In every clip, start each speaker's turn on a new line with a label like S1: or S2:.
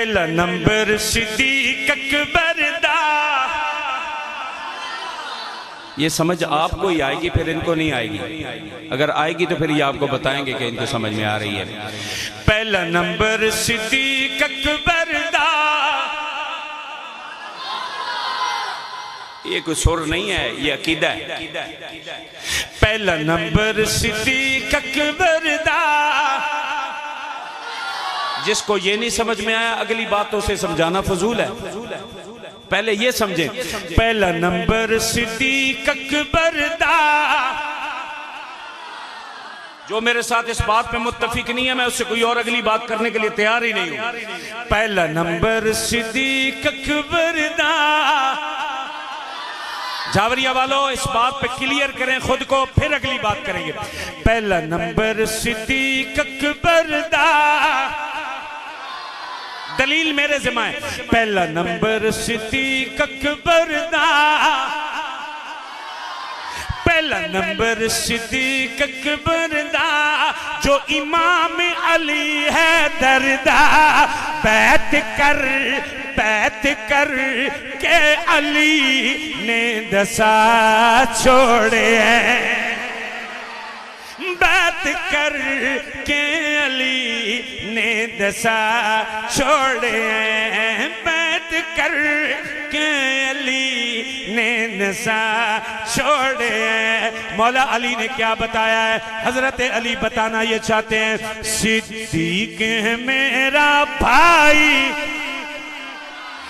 S1: پہلا نمبر صدیق اکبر دا. یہ سمجھ آپ کو ہی آئے گی، پھر ان کو نہیں آئے گی. اگر آئے گی تو پھر یہ آپ کو بتائیں گے کہ ان کو سمجھ میں آ رہی ہے. پہلا نمبر صدیق اکبر دا. یہ کوئی سر نہیں ہے، یہ عقیدہ ہے. پہلا نمبر صدیق اکبر دا. جس کو یہ نہیں سمجھ میں آیا اگلی باتوں سے سمجھانا فضول ہے. پہلے یہ سمجھیں، پہلا نمبر صدیق اکبر دا. جو میرے ساتھ اس بات پہ متفق نہیں ہے میں اس سے کوئی اور اگلی بات کرنے کے لیے تیار ہی نہیں ہوں. پہلا نمبر صدیق اکبر دا. جاوریہ والو اس بات پہ کلیئر کریں خود کو، پھر اگلی بات کریں گے. پہلا نمبر صدیق اکبر دا. دلیل میرے ذمہ ہے. پہلا نمبر صدیق اکبر دا. پہلا نمبر صدیق اکبر دا. جو امام علی حیدر دا. بیعت کر کے علی نے دسا چھوڑے ہیں. بیعت کر کے علی نے دسا چھوڑے ہیں. بیعت کر کے علی نے دسا چھوڑے ہیں. مولا علی نے کیا بتایا ہے؟ حضرت علی بتانا یہ چاہتے ہیں، صدیق ہے میرا بھائی،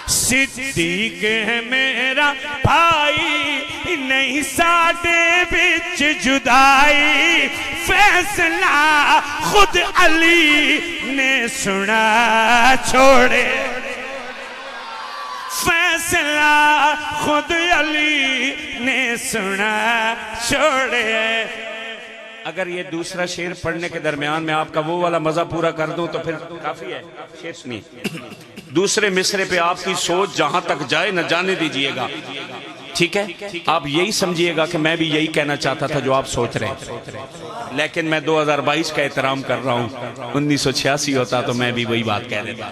S1: صدیق ہے میرا بھائی، نہیں ساڈے بچ جدائی، فیصلہ خود علی نے سنا چھوڑے. فیصلہ خود علی نے سنا چھوڑے. اگر یہ دوسرا شعر پڑھنے کے درمیان میں آپ کا وہ والا مزہ پورا کر دوں تو پھر کافی ہے. شعر سنیے. دوسرے مصرے پہ آپ کی سوچ جہاں تک جائے نہ جانے دیجئے گا. ٹھیک ہے؟ آپ یہی سمجھیے گا کہ میں بھی یہی کہنا چاہتا تھا جو آپ سوچ رہے ہیں، لیکن میں 2022 کا احترام کر رہا ہوں. 1986 ہوتا تو میں بھی وہی بات کہہ دیتا.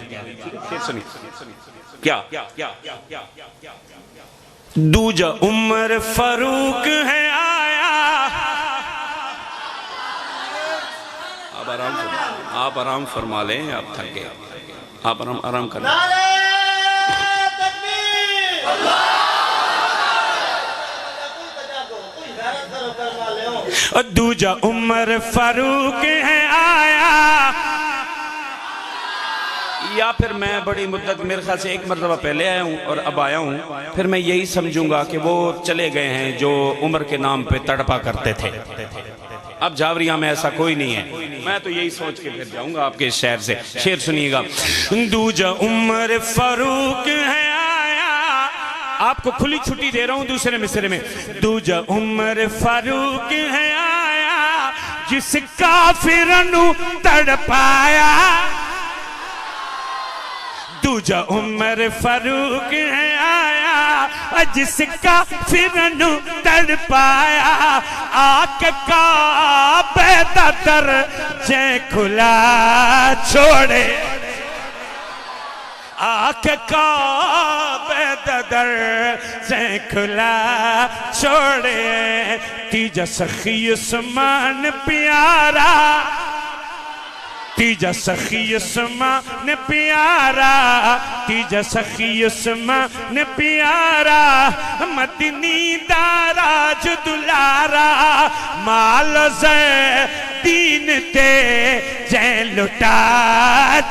S1: کیا دوجا عمر فاروق ہے آیا. آپ آرام فرما لیں، آپ تھک گئے، آپ آرام کریں. دوجا عمر فاروق ہے آیا. یا پھر میں بڑی مدت میرے خیال سے ایک مرتبہ پہلے آیا ہوں اور اب آیا ہوں، پھر میں یہی سمجھوں گا کہ وہ چلے گئے ہیں جو عمر کے نام پہ تڑپا کرتے تھے. اب جاوریہ میں ایسا کوئی نہیں ہے. میں تو یہی سوچ کے پھر جاؤں گا آپ کے شہر سے. شعر سنیے گا. دوجا عمر فاروق ہے آیا. آپ کو کھلی چھٹی دے رہا ہوں دوسرے مصرے میں. دوجا عمر فاروق ہے آیا، جس کافرنو تڑپایا. دوجا عمر فاروق ہے آیا، جس کافرنو تڑپایا. آکھ کعبہ دا درجہ کھلا چھوڑے. آکھ کعبہ دا درجہ کھلا چھوڑے. تیجا سخی عثمان پیارا، تیجا سخی عثمان پیارا، تیجا سخی عثمان پیارا. مدنی دارا جو دلارا، مال زیدین تے جے لٹا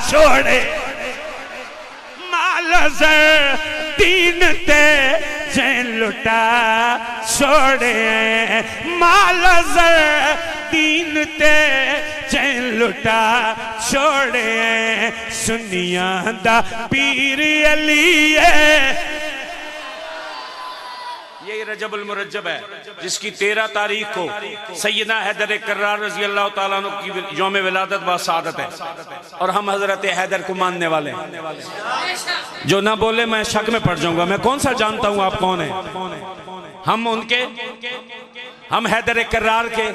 S1: چھوڑے. مال زیدین تے جے لٹا چھوڑے. مال زیدین تے جے لٹا چھوڑے. سنیاں دا پیر علی ہے. یہ رجب المرجب ہے جس کی 13 تاریخ کو سیدنا حیدر کرار رضی اللہ تعالیٰ عنہ کی یوم ولادت و سعادت ہے، اور ہم حضرت حیدر کو ماننے والے ہیں. جو نہ بولے میں شک میں پڑ جاؤں گا. میں کون سا جانتا ہوں آپ کون ہیں؟ ہم ان کے، ہم حیدر کرار کے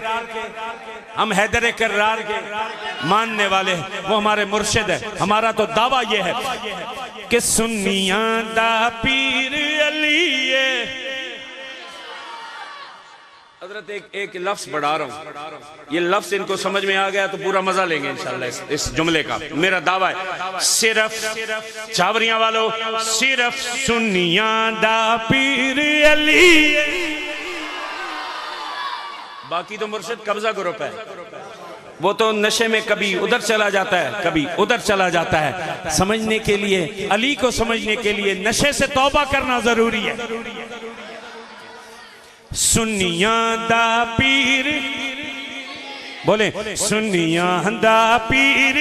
S1: ہم حیدر کرار کے ماننے والے ہیں، وہ ہمارے مرشد ہے. ہمارا تو دعویٰ یہ ہے کہ سنیاں دا پیر علی ہے. حضرت ایک لفظ بڑھا رہا ہوں، یہ لفظ ان کو سمجھ میں آ گیا تو پورا مزہ لیں گے انشاءاللہ اس جملے کا. میرا دعویٰ ہے صرف چاوریاں والو، صرف سنیاں دا پیر علی، باقی تو مرشد قبضہ گروپ ہے. وہ تو نشے میں کبھی ادھر چلا جاتا ہے کبھی ادھر چلا جاتا ہے. سمجھنے کے لیے، علی کو سمجھنے کے لیے نشے سے توبہ کرنا ضروری ہے. سنیاں دا پیر، بولیں سنیاں دا پیر،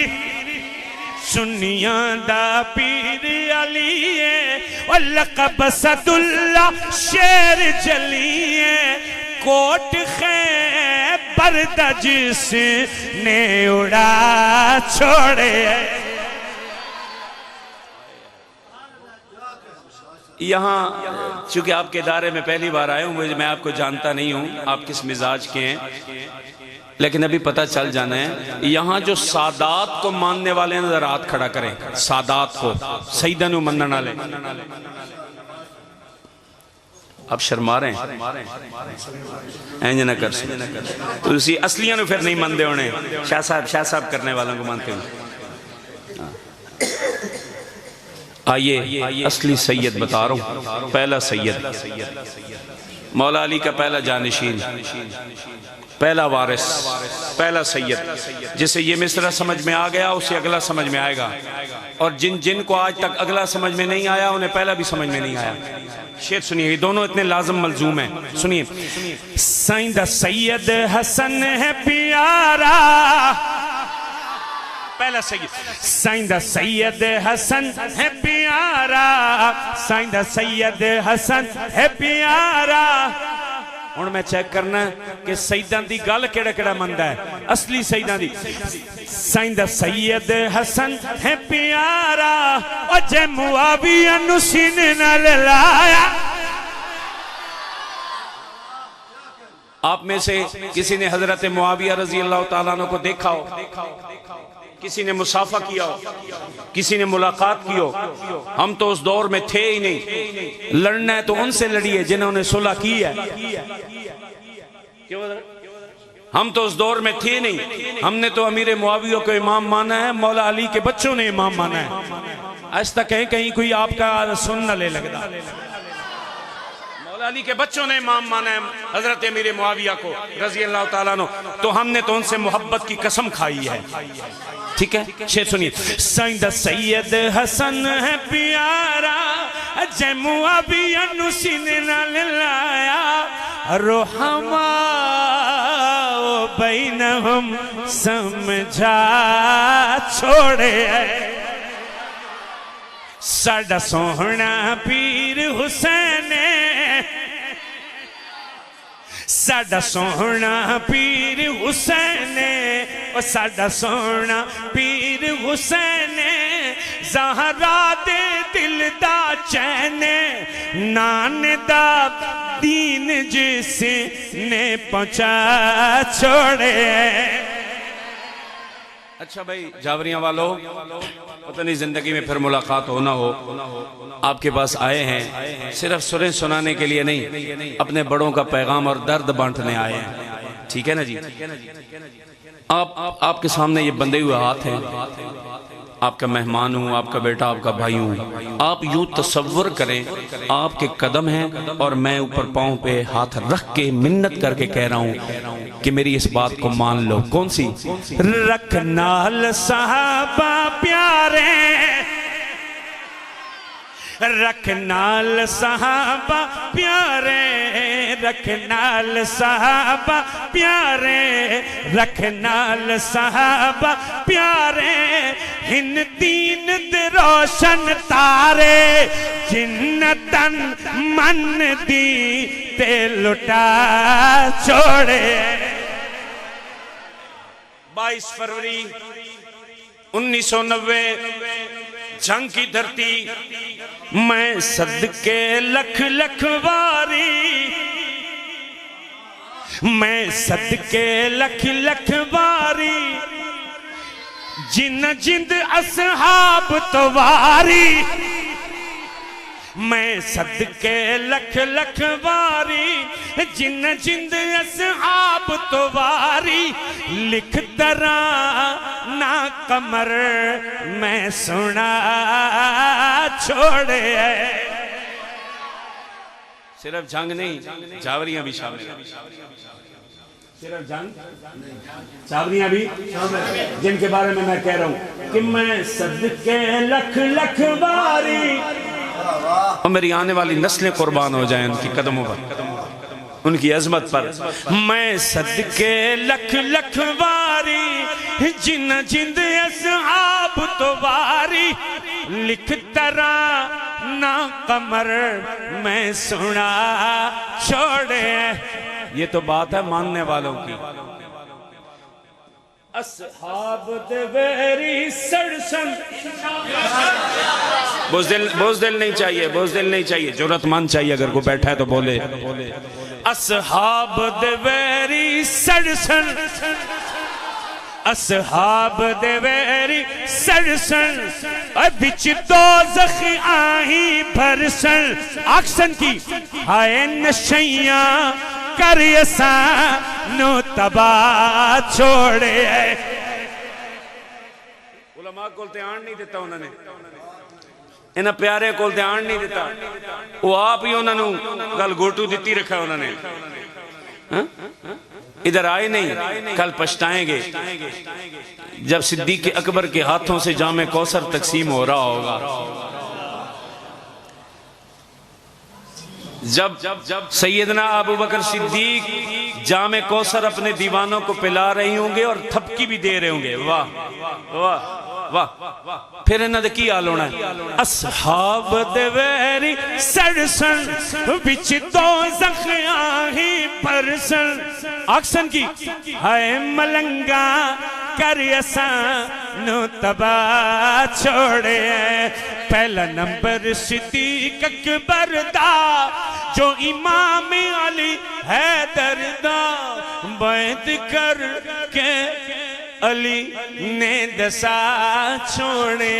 S1: سنیاں دا پیر علی ہے. وَلَقَبَ صَدُ اللَّهِ شیر جلی ہے. کوٹ خیبر دا جس نے اڑا چھوڑے. یہاں چونکہ آپ کے ادارے میں پہلی بار آئے ہوں، میں آپ کو جانتا نہیں ہوں آپ کس مزاج کے ہیں، لیکن ابھی پتہ چل جانا ہے. یہاں جو سادات کو ماننے والے نظر ہاتھ کھڑا کریں، سادات کو، سیدہ نو منن والے. اب شرما رہے ہیں، اینج نہ کر سکتے تو اسی اصلیاں نو پھر نہیں مندے ہونے. شاہ صاحب کرنے والوں کو مانتے ہیں. آئیے اصلی سید بتا رہا ہوں. پہلا سید مولا علی کا پہلا جانشین، پہلا وارث، پہلا سید. جسے یہ مصرع سمجھ میں آ گیا اسے اگلا سمجھ میں آئے گا، اور جن کو آج تک اگلا سمجھ میں نہیں آیا انہیں پہلا بھی سمجھ میں نہیں آیا. شعر سنیے، یہ دونوں اتنے لازم ملزوم ہیں. سنیے. سائندہ سید حسن ہے پیارا، پہلا سید. سائندہ سید حسن ہے پیارا، سائندہ سید حسن ہے پیارا. ہن میں چیک کرنا کہ سیداں دی گل کیڑا کیڑا مندا ہے، اصلی سیداں دی. سائندہ سید حسن ہے پیارا، او جے معاویہ نو سینے نال لایا. آپ میں سے کسی نے حضرت معاویہ رضی اللہ تعالیٰ عنہ کو دیکھا ہو، کسی نے مصافحہ کیا ہو، کسی نے ملاقات کی ہو. ہم تو اس دور میں تھے ہی نہیں. لڑنا ہے تو ان سے لڑیے جنہوں نے صلح کی ہے. ہم تو اس دور میں تھے نہیں. ہم نے تو امیر معاویہ کو امام مانا ہے، مولا علی کے بچوں نے امام مانا ہے. ایسا کہیں کوئی آپ کا سن نہ لے لگتا. مولا علی کے بچوں نے امام مانا ہے حضرت امیر معاویہ کو رضی اللہ تعالیٰ عنہ. تو ہم نے تو ان سے محبت کی قسم کھائی ہے. ٹھیک ہے، شعر سنیے. سائندہ سید حسن ہے پیارا، جے معاویہ نو سینے نال لایا. رحماء بینہم سمجھا چھوڑے. ساڈا سوہنا پیر حسین، ساڈا سوہنا پیر حسین، او ساڈا سوہنا پیر حسین. زہرا دے دل دا چین، نان دا دین جس نے پہنچا چھوڑے. اچھا بھائی جاوریاں والو، پتہ نہیں زندگی میں پھر ملاقات ہونا ہو. آپ کے پاس آئے ہیں صرف سریں سنانے کے لیے نہیں، اپنے بڑوں کا پیغام اور درد بانٹنے آئے ہیں. ٹھیک ہے نا جی. آپ کے سامنے یہ بندے ہوئے ہاتھ ہیں. آپ کا مہمان ہوں، آپ کا بیٹا، آپ کا بھائی ہوں. آپ یوں تصور کریں آپ کے قدم ہیں اور میں اوپر پاؤں پہ ہاتھ رکھ کے منت کر کے کہہ رہا ہوں کہ میری اس بات کو مان لو. کون سی؟ رکھنال صحابہ پیارے، رکھنال صحابہ پیارے، رکھنال صحابہ پیارے، رکھنال صحابہ پیارے. ہن دین دے روشن تارے، جنتن من دی تے لٹا چھوڑے. 22 فروری 1990 جنگ کی دھرتی. میں صدقے لکھ لکھ واری، میں صدقے لکھ لکھ باری جن جند اصحاب تواری میں صدقے لکھ لکھ باری جن جند اصحاب تواری لکھ ترانہ قمر میں سنا چھوڑے صرف جنگ نہیں جاوریاں بھی شامل ہیں صرف جنگ جاوریاں بھی جن کے بارے میں کہہ رہا ہوں کہ میں صدقے لکھ لکھ باری اور میری آنے والی نسلیں قربان ہو جائیں ان کی قدموں پر ان کی عظمت پر میں صدقے لکھ لکھ باری جن جند اصحاب تواری لکھ ترانہ قمر میں سنا چھوڑے یہ تو بات ہے ماننے والوں کی اصحاب دیویری سڑسن بوزدل نہیں چاہیے بوزدل نہیں چاہیے جرات مند چاہیے اگر کوئی بیٹھا ہے تو بولے اصحاب دیویری سڑسن اصحاب دیویری سڑسن بچ دوزخ آہی بھرسن آکسن کی ہائے نشیاں کریسان نو تباہ چھوڑے علماء کول دھیان نہیں دیتا انہوں نے انہاں پیارے کول دھیان نہیں دیتا وہ آپ ہی انہوں نے گل گوٹو دیتی رکھا انہوں نے ادھر آئے نہیں کل پشتائیں گے جب صدیق اکبر کے ہاتھوں سے جام کوثر تقسیم ہو رہا ہوگا جب سیدنا ابو بکر صدیق جام کوثر اپنے دیوانوں کو پلا رہی ہوں گے اور تھپکی بھی دے رہے ہوں گے واہ واہ واہ پھر انہاں دے کی حال ہونا ہے اصحاب دیویری سڑسن بچ دوزخ آہی پرسن آکسن کی ہائے ملنگا کریسان نو تباہ چھوڑے پہلا نمبر صدیق اکبر دا جو امام علی حیدر دا بیعت کر کے علی نے دسا چھوڑے